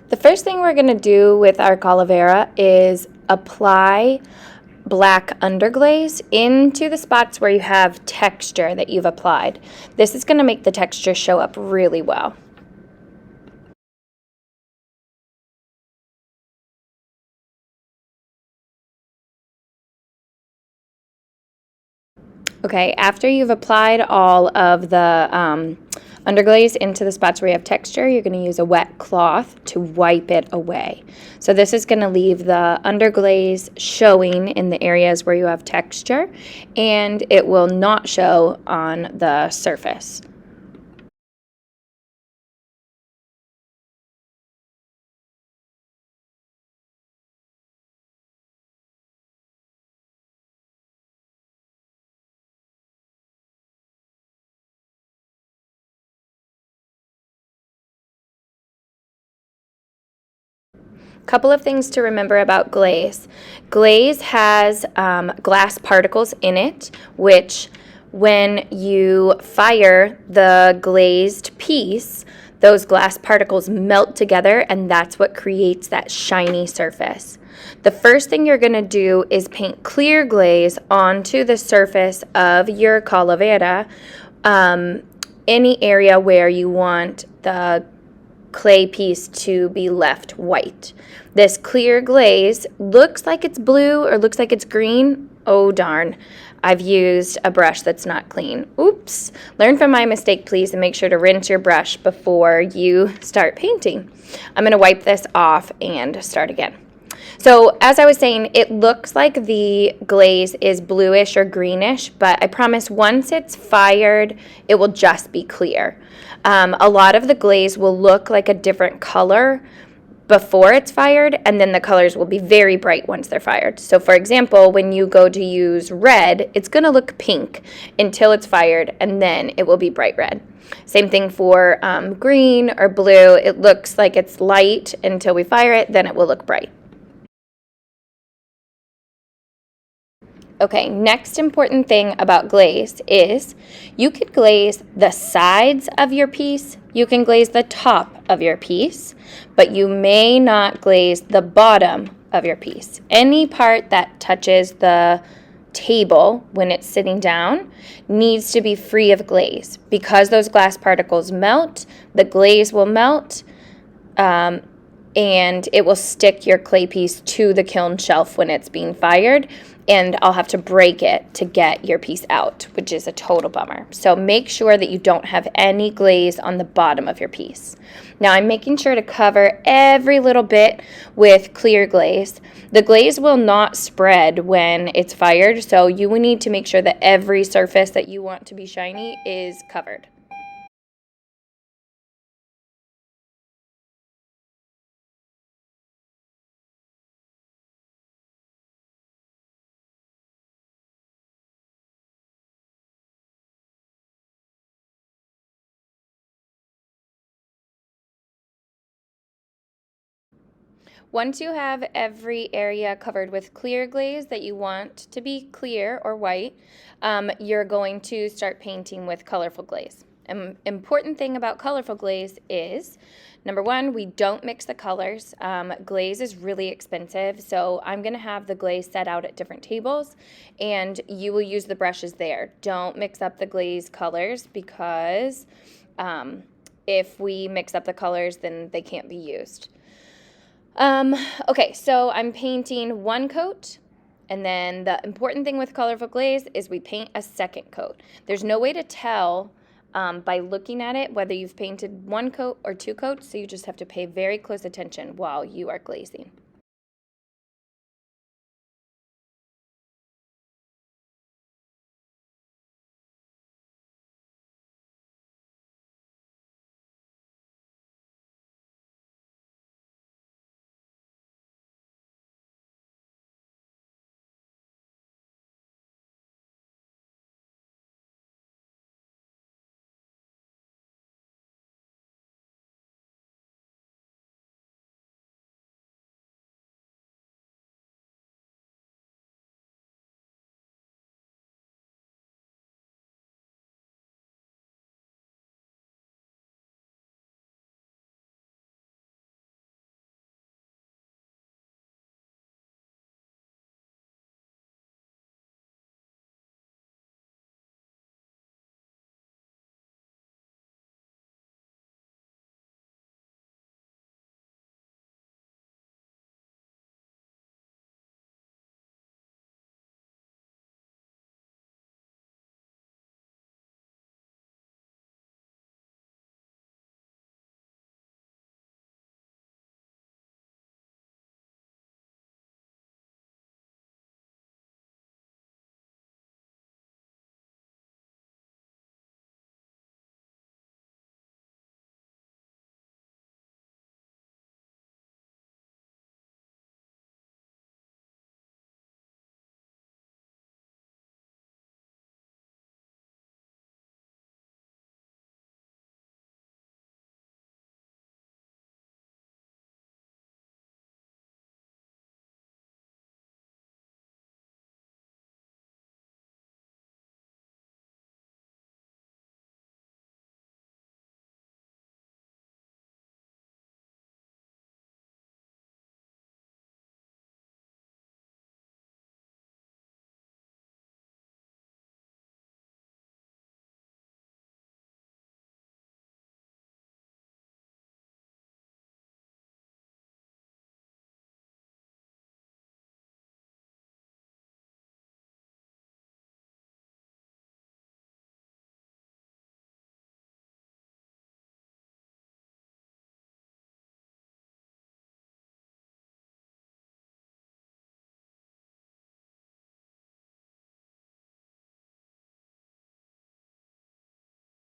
The first thing we're going to do with our calavera is apply black underglaze into the spots where you have texture that you've applied. This is going to make the texture show up really well. Okay, after you've applied all of the underglaze into the spots where you have texture, you're going to use a wet cloth to wipe it away. So this is going to leave the underglaze showing in the areas where you have texture, and it will not show on the surface. Couple of things to remember about glaze. Glaze has glass particles in it, which when you fire the glazed piece, those glass particles melt together, and that's what creates that shiny surface. The first thing you're going to do is paint clear glaze onto the surface of your calavera, any area where you want the clay piece to be left white. This clear glaze looks like it's blue or looks like it's green. Oh darn, I've used a brush that's not clean. Oops. Learn from my mistake, please, and make sure to rinse your brush before you start painting. I'm going to wipe this off and start again. So as I was saying, it looks like the glaze is bluish or greenish, but I promise once it's fired, it will just be clear. A lot of the glaze will look like a different color before it's fired, and then the colors will be very bright once they're fired. So for example, when you go to use red, it's going to look pink until it's fired, and then it will be bright red. Same thing for green or blue. It looks like it's light until we fire it, then it will look bright. Okay, next important thing about glaze is you could glaze the sides of your piece, you can glaze the top of your piece, but you may not glaze the bottom of your piece. Any part that touches the table when it's sitting down needs to be free of glaze. Because those glass particles melt, the glaze will melt, and it will stick your clay piece to the kiln shelf when it's being fired, and I'll have to break it to get your piece out, which is a total bummer. So make sure that you don't have any glaze on the bottom of your piece. Now I'm making sure to cover every little bit with clear glaze. The glaze will not spread when it's fired, so you will need to make sure that every surface that you want to be shiny is covered. Once you have every area covered with clear glaze that you want to be clear or white, you're going to start painting with colorful glaze. An important thing about colorful glaze is, number one, we don't mix the colors. Glaze is really expensive, so I'm going to have the glaze set out at different tables, and you will use the brushes there. Don't mix up the glaze colors because if we mix up the colors, then they can't be used. Okay, so I'm painting one coat, and then the important thing with colorful glaze is we paint a second coat. There's no way to tell by looking at it whether you've painted one coat or two coats, so you just have to pay very close attention while you are glazing.